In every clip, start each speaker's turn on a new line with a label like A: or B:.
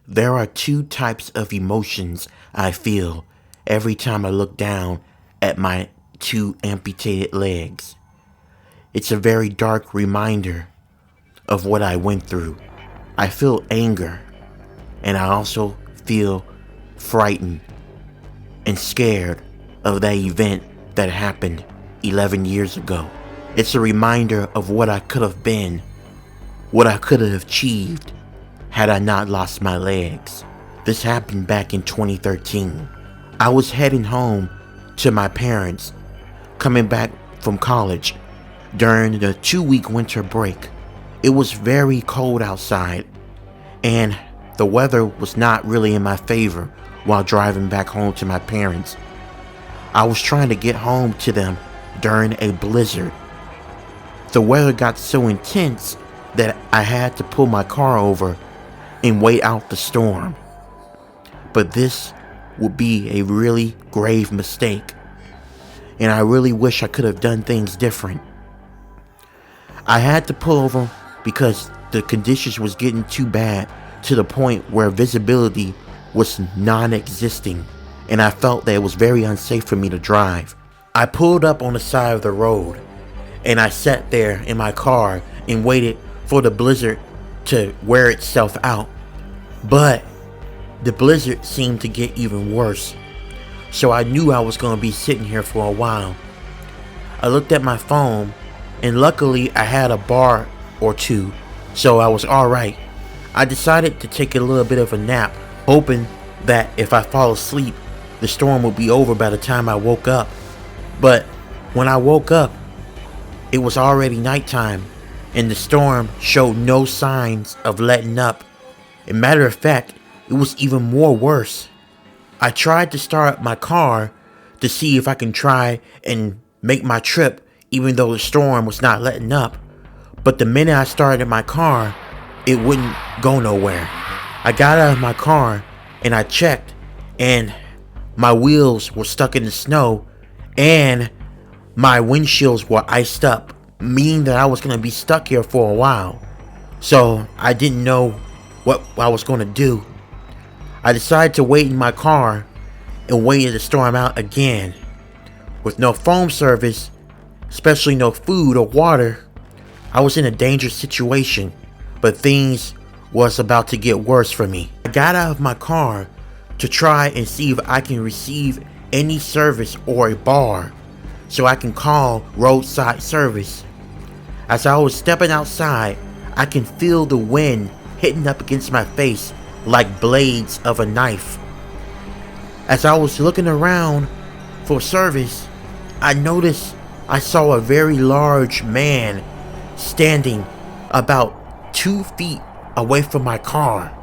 A: There are two types of emotions I feel every time I look down at my two amputated legs. It's a very dark reminder of what I went through. I feel anger, and I also feel frightened and scared of that event that happened 11 years ago. It's a reminder of what I could have been, what I could have achieved had I not lost my legs. This happened back in 2013. I was heading home to my parents, coming back from college during the 2-week winter break. It was very cold outside, and the weather was not really in my favor while driving back home to my parents. I was trying to get home to them during a blizzard. The weather got so intense that I had to pull my car over and wait out the storm. But this would be a really grave mistake, and I really wish I could have done things different. I had to pull over because the conditions was getting too bad to the point where visibility was non-existing, and I felt that it was very unsafe for me to drive. I pulled up on the side of the road, and I sat there in my car and waited for the blizzard to wear itself out. But the blizzard seemed to get even worse, so I knew I was going to be sitting here for a while. I looked at my phone, and luckily I had a bar or two, so I was alright. I decided to take a little bit of a nap, hoping that if I fall asleep, the storm would be over by the time I woke up. But when I woke up, it was already nighttime, and the storm showed no signs of letting up. As a matter of fact, it was even more worse. I tried to start up my car to see if I can try and make my trip even though the storm was not letting up. But the minute I started my car, it wouldn't go nowhere. I got out of my car and I checked, and my wheels were stuck in the snow and my windshields were iced up, meaning that I was going to be stuck here for a while. So I didn't know what I was going to do. I decided to wait in my car and waited the storm out again. With no phone service, especially no food or water, I was in a dangerous situation, but things was about to get worse for me. I got out of my car to try and see if I can receive any service or a bar so I can call roadside service. As I was stepping outside, I can feel the wind hitting up against my face like blades of a knife. As I was looking around for service, I noticed I saw a very large man standing about 2 feet away from my car.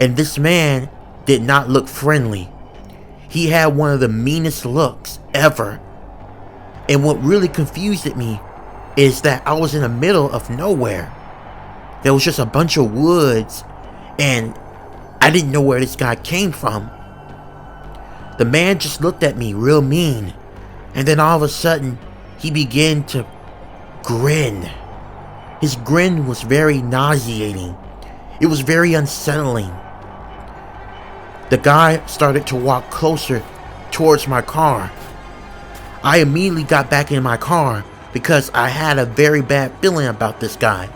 A: And this man did not look friendly. He had one of the meanest looks ever. And what really confused me is that I was in the middle of nowhere. There was just a bunch of woods, and I didn't know where this guy came from. The man just looked at me real mean, and then all of a sudden, he began to grin. His grin was very nauseating. It was very unsettling. The guy started to walk closer towards my car. I immediately got back in my car because I had a very bad feeling about this guy.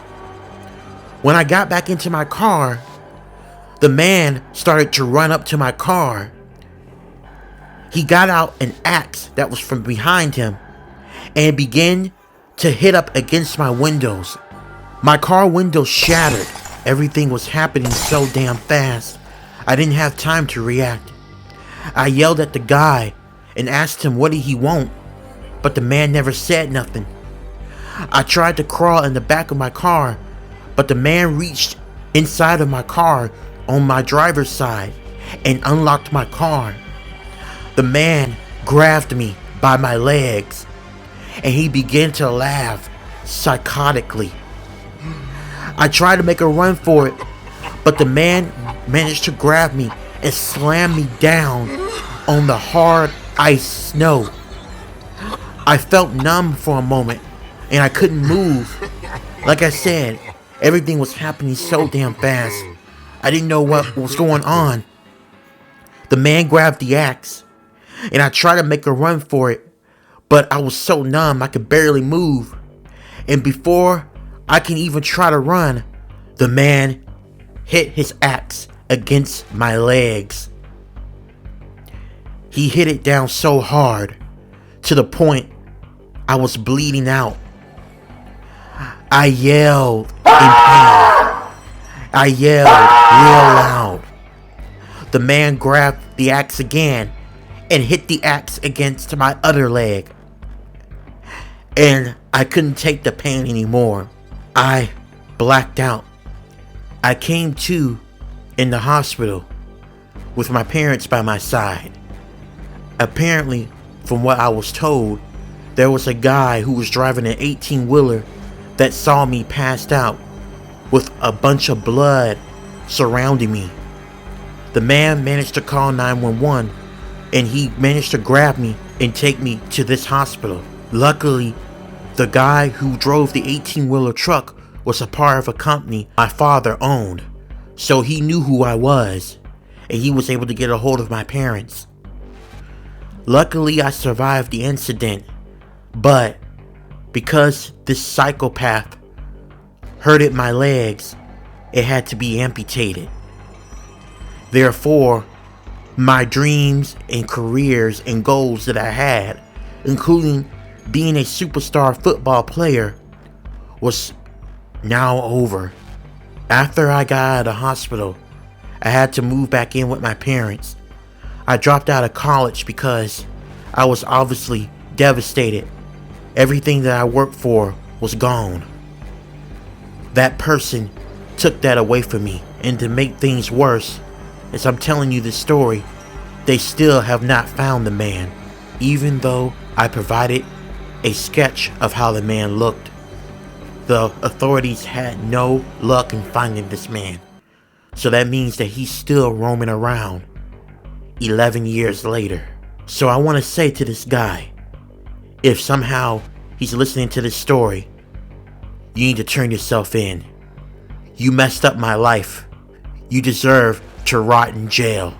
A: When I got back into my car, the man started to run up to my car. He got out an axe that was from behind him and began to hit up against my windows. My car windows shattered. Everything was happening so damn fast, I didn't have time to react. I yelled at the guy and asked him what did he want, but the man never said nothing. I tried to crawl in the back of my car, but the man reached inside of my car on my driver's side and unlocked my car. The man grabbed me by my legs and he began to laugh psychotically. I tried to make a run for it, but the man managed to grab me and slam me down on the hard ice snow. I felt numb for a moment and I couldn't move. Like I said, everything was happening so damn fast. I didn't know what was going on. The man grabbed the axe, and I tried to make a run for it, but I was so numb I could barely move. And before I can even try to run, the man hit his axe against my legs. He hit it down so hard, to the point I was bleeding out. I yelled in pain. I yelled real loud. The man grabbed the axe again and hit the axe against my other leg. And I couldn't take the pain anymore. I blacked out. I came to in the hospital with my parents by my side. Apparently, from what I was told, there was a guy who was driving an 18-wheeler that saw me passed out with a bunch of blood surrounding me. The man managed to call 911, and he managed to grab me and take me to this hospital. Luckily, the guy who drove the 18-wheeler truck was a part of a company my father owned, so he knew who I was, and he was able to get a hold of my parents. Luckily, I survived the incident, but because this psychopath hurted my legs, it had to be amputated. Therefore, my dreams and careers and goals that I had, including being a superstar football player, was now over. After I got out of the hospital, I had to move back in with my parents. I dropped out of college because I was obviously devastated. Everything that I worked for was gone. That person took that away from me, and to make things worse, as I'm telling you this story, they still have not found the man, even though I provided a sketch of how the man looked. The authorities had no luck in finding this man, so that means that he's still roaming around 11 years later. So I want to say to this guy, if somehow he's listening to this story, you need to turn yourself in. You messed up my life. You deserve to rot in jail.